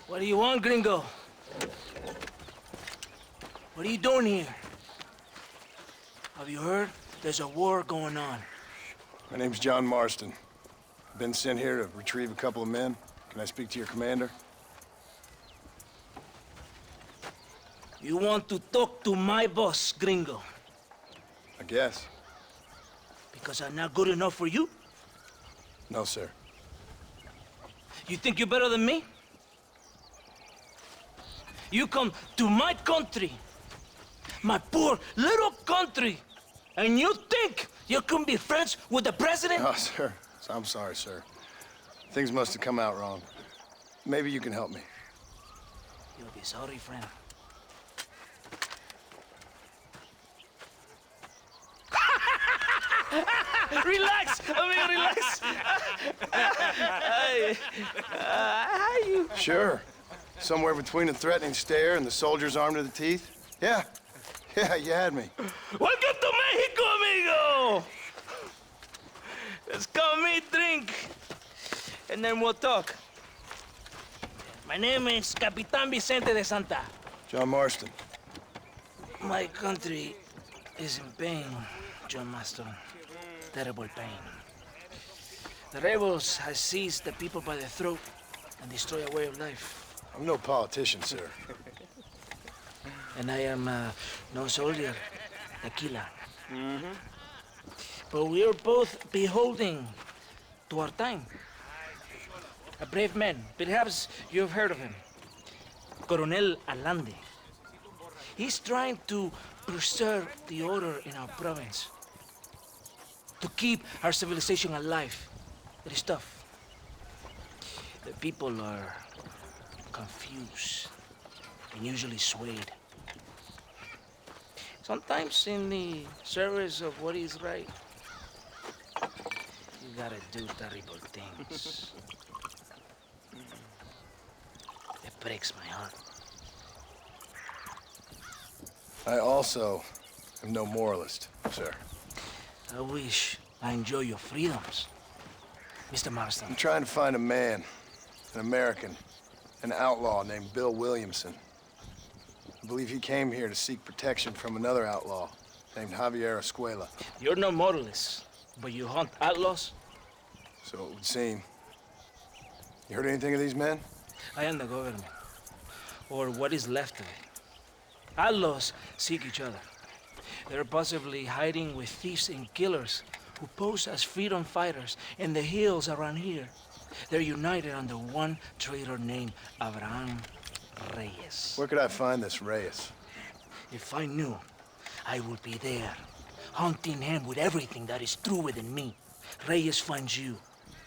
What do you want, gringo? What are you doing here? Have you heard? There's a war going on. My name's John Marston. Been sent here to retrieve a couple of men. Can I speak to your commander? You want to talk to my boss, gringo? I guess. Because I'm not good enough for you? No, sir. You think you're better than me? You come to my country, my poor little country, and you think you can be friends with the president? Oh, sir. I'm sorry, sir. Things must have come out wrong. Maybe you can help me. You'll be sorry, friend. Relax, amigo, relax. You... Sure. Somewhere between a threatening stare and the soldier's arm to the teeth? Yeah. Yeah, you had me. Welcome to Mexico, amigo! Let's come eat, drink, and then we'll talk. My name is Capitan Vicente de Santa. John Marston. My country is in pain, John Marston. Terrible pain. The rebels have seized the people by the throat and destroy a way of life. I'm no politician, sir. And I am no soldier, a killer. But we are both beholding to our time. A brave man, perhaps you've heard of him. Coronel Allende. He's trying to preserve the order in our province. To keep our civilization alive. It is tough. The people are confused and usually swayed. Sometimes in the service of what is right, you gotta do terrible things. It breaks my heart. I also am no moralist, sir. I wish I enjoy your freedoms, Mr. Marston. I'm trying to find a man, an American, an outlaw named Bill Williamson. I believe he came here to seek protection from another outlaw named Javier Escuela. You're no moralist, but you hunt outlaws? So it would seem. You heard anything of these men? I am the government, or what is left of it. Outlaws seek each other. They're possibly hiding with thieves and killers who pose as freedom fighters in the hills around here. They're united under one traitor named Abraham Reyes. Where could I find this Reyes? If I knew, I would be there, hunting him with everything that is true within me. Reyes finds you.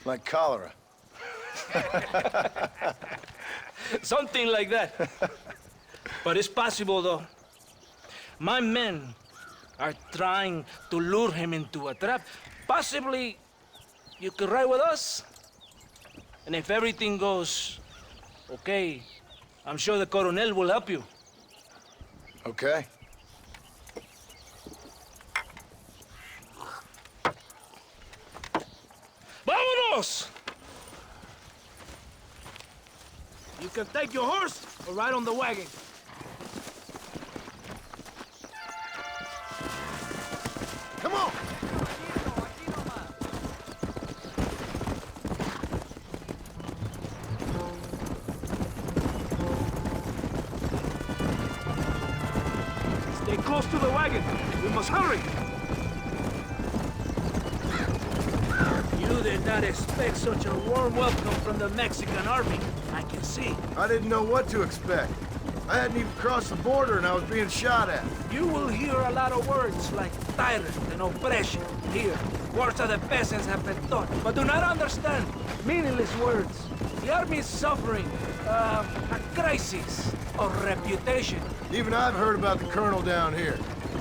Like cholera. Something like that. But it's possible, though. My men are trying to lure him into a trap. Possibly, you could ride with us. And if everything goes okay, I'm sure the Coronel will help you. Okay. Vámonos! You can take your horse or ride on the wagon. Come on! Stay close to the wagon. We must hurry. You did not expect such a warm welcome from the Mexican army. I can see. I didn't know what to expect. I hadn't even crossed the border and I was being shot at. You will hear a lot of words like tyrant and oppression here. Words that the peasants have been taught, but do not understand. Meaningless words. The army is suffering a crisis of reputation. Even I've heard about the colonel down here.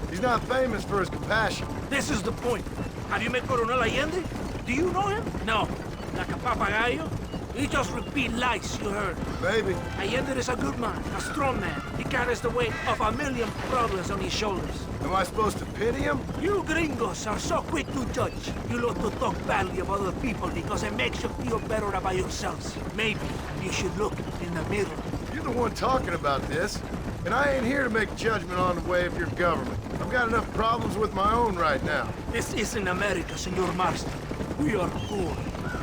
He's not famous for his compassion. This is the point. Have you met Coronel Allende? Do you know him? No. Like a papagayo? He just repeat lies you heard. Maybe. Allende is a good man, a strong man. He carries the weight of a million problems on his shoulders. Am I supposed to pity him? You gringos are so quick to judge. You love to talk badly of other people because it makes you feel better about yourselves. Maybe you should look in the mirror. You're the one talking about this, and I ain't here to make judgment on the way of your government. I've got enough problems with my own right now. This isn't America, Senor Marston. We are poor.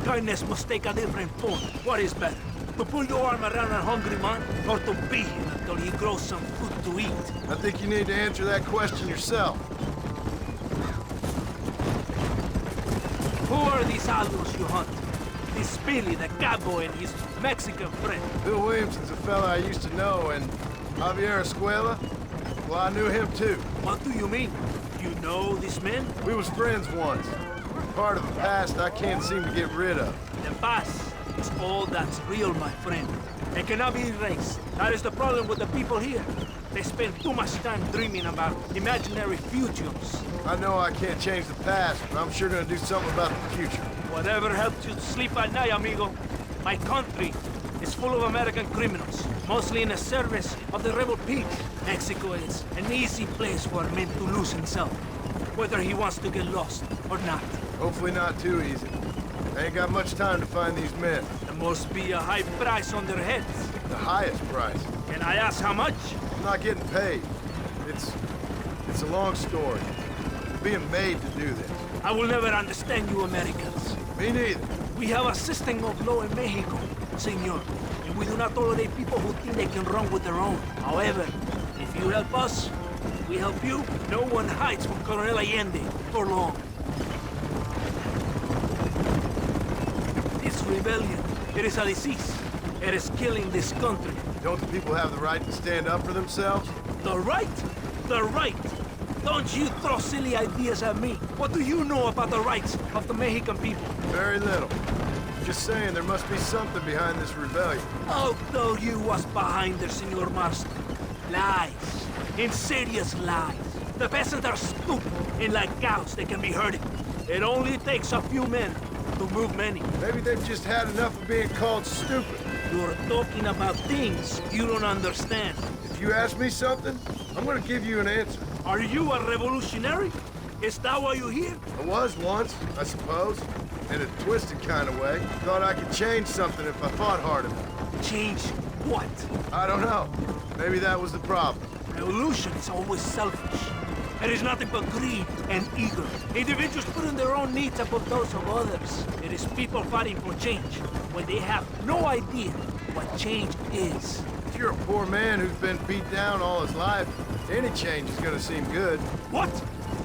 Kindness must take a different form. What is better? To pull your arm around a hungry man, or to beat him until he grows some food to eat? I think you need to answer that question yourself. Who are these outlaws you hunt? This Billy, the cowboy, and his Mexican friend. Bill Williamson's a fella I used to know, and Javier Escuela, well, I knew him too. What do you mean? You know these men? We was friends once. Part of the past I can't seem to get rid of. The past is all that's real, my friend. It cannot be erased. That is the problem with the people here. They spend too much time dreaming about imaginary futures. I know I can't change the past, but I'm sure gonna do something about the future. Whatever helps you sleep at night, amigo. My country is full of American criminals, mostly in the service of the rebel pigs. Mexico is an easy place for a man to lose himself, whether he wants to get lost or not. Hopefully not too easy. I ain't got much time to find these men. There must be a high price on their heads. The highest price. Can I ask how much? I'm not getting paid. It's a long story. I'm being made to do this. I will never understand you Americans. Me neither. We have a system of law in Mexico, senor, and we do not tolerate people who think they can run with their own. However, if you help us, we help you. No one hides from Colonel Allende for long. This rebellion, it is a disease. It is killing this country. Don't the people have the right to stand up for themselves? The right? The right! Don't you throw silly ideas at me. What do you know about the rights of the Mexican people? Very little. Just saying there must be something behind this rebellion. I'll tell you what's behind there, Senor Marston. Lies. Insidious lies. The peasants are stupid, and like cows, they can be herded. It only takes a few men to move many. Maybe they've just had enough of being called stupid. You're talking about things you don't understand. If you ask me something, I'm gonna give you an answer. Are you a revolutionary? Is that why you're here? I was once, I suppose. In a twisted kind of way. Thought I could change something if I fought hard enough. Change what? I don't know. Maybe that was the problem. Revolution is always selfish. It is nothing but greed and ego. Individuals putting their own needs above those of others. It is people fighting for change when they have no idea what change is. If you're a poor man who's been beat down all his life, any change is gonna seem good. What?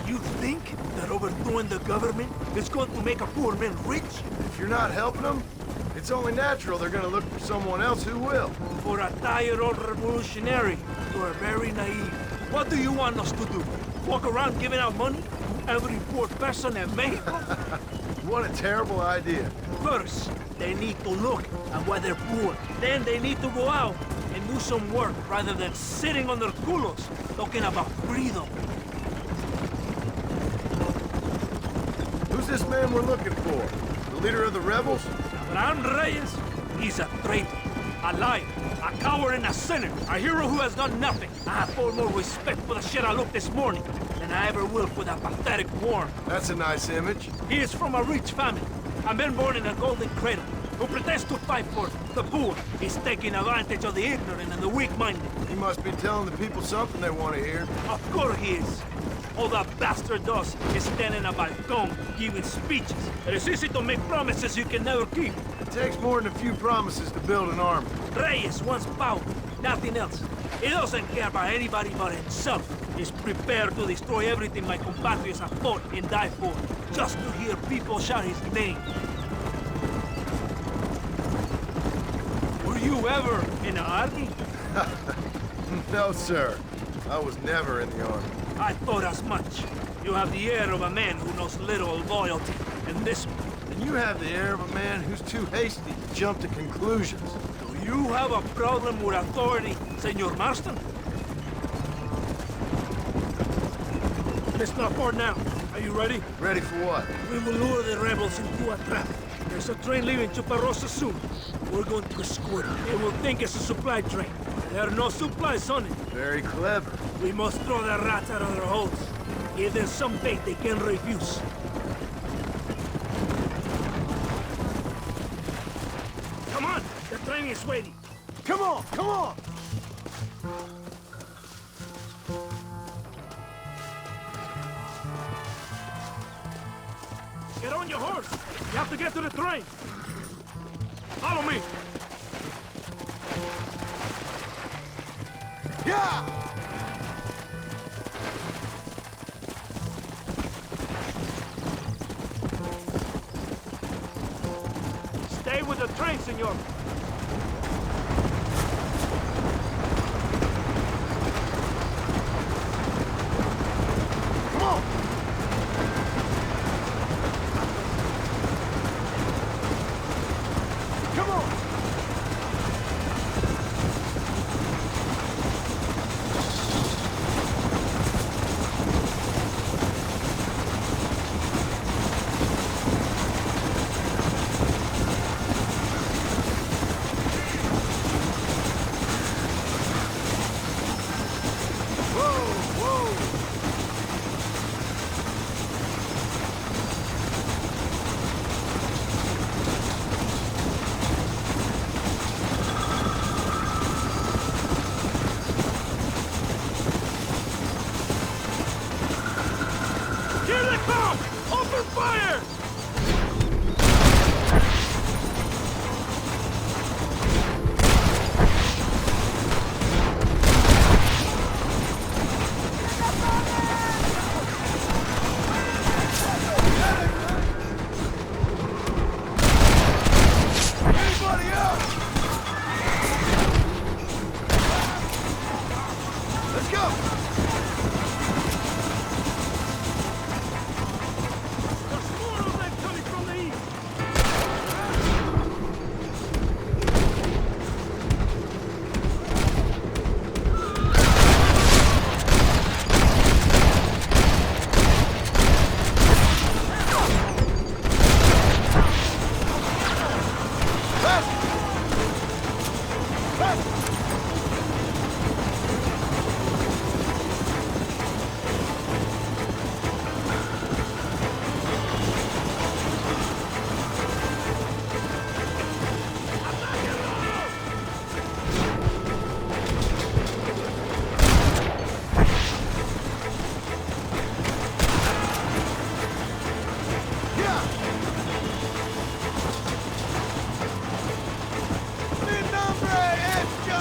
You think that overthrowing the government is going to make a poor man rich? If you're not helping them, it's only natural they're gonna look for someone else who will. For a tired old revolutionary, you are very naive. What do you want us to do? Walk around giving out money to every poor person in Mexico? What a terrible idea. First, they need to look at why they're poor. Then they need to go out and do some work rather than sitting on their culos talking about freedom. Who's this man we're looking for? The leader of the rebels? Abraham Reyes, he's a traitor, a liar, a coward and a sinner, a hero who has done nothing. I have far more respect for the shit I looked this morning than I ever will for that pathetic worm. That's a nice image. He is from a rich family, a man born in a golden cradle, who pretends to fight for the poor. He's taking advantage of the ignorant and the weak-minded. He must be telling the people something they want to hear. Of course he is. All that bastard does is stand in a balcón giving speeches. It is easy to make promises you can never keep. It takes more than a few promises to build an army. Reyes wants power, nothing else. He doesn't care about anybody but himself. He's prepared to destroy everything my compatriots have fought and died for, just to hear people shout his name. Were you ever in the army? No, sir. I was never in the army. I thought as much. You have the air of a man who knows little loyalty, and this... And you have the air of a man who's too hasty to jump to conclusions. Do you have a problem with authority, Senor Marston? Let's not for now. Are you ready? Ready for what? We will lure the rebels into a trap. There's a train leaving Chuparosa soon. We're going to escort it. They will think it's a supply train. There are no supplies on it. Very clever. We must throw the rats out of their holes. Give them some bait they can refuse. Come on! The train is waiting. Come on, come on! Get on your horse! You have to get to the train! Follow me! Yeah! Stay with the train, senor! Come on! Come on! Here they come! Open fire! Anybody else? Let's go! There's more of them coming from the east! Yeah! Mi nombre es John!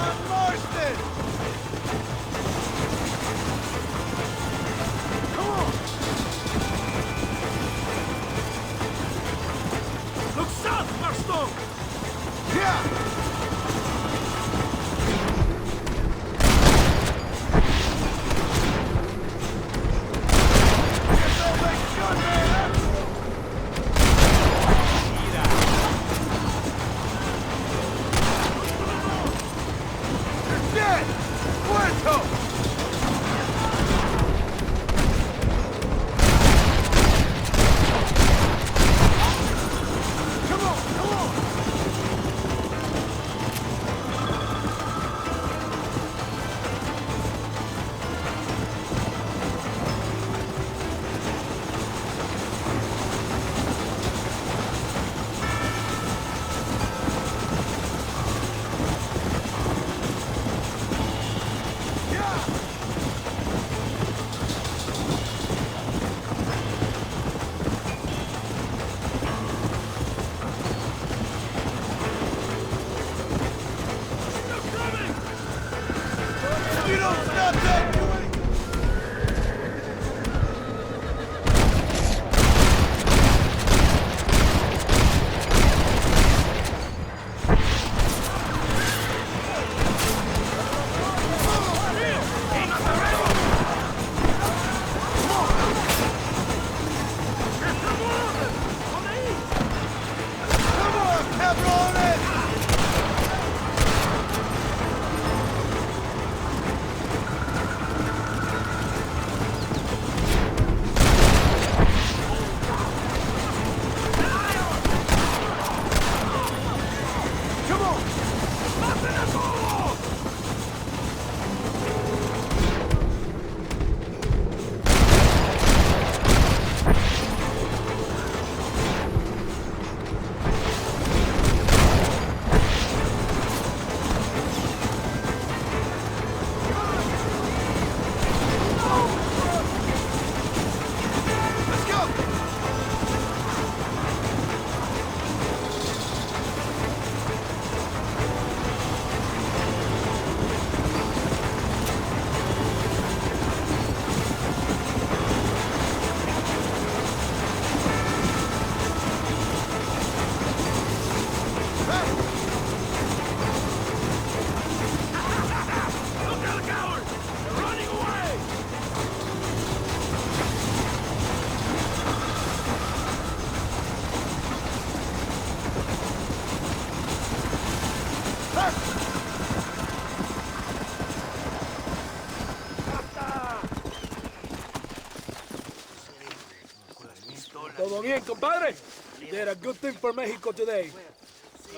Bien, compadre. You did a good thing for Mexico today.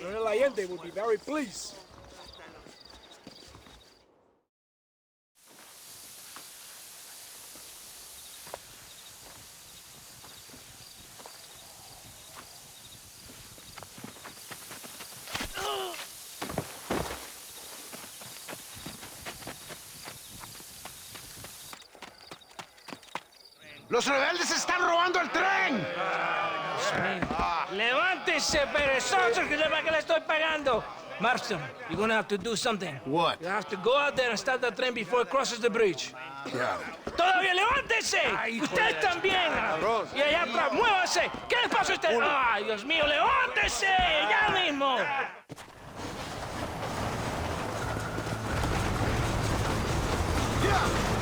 Colonel Allende will be very pleased. ¡Los rebeldes están robando el tren! Levántese, perezosos, que para que le estoy pagando. Marston, you're gonna have to do something. What? You have to go out there and stop the train before it crosses the bridge. Yeah. ¡Todavía levántese! ¡Usted también! Y allá atrás, muévase. ¿Qué le pasa a usted? ¡Ay, Dios mío, levántese! ¡Ya mismo! Yeah.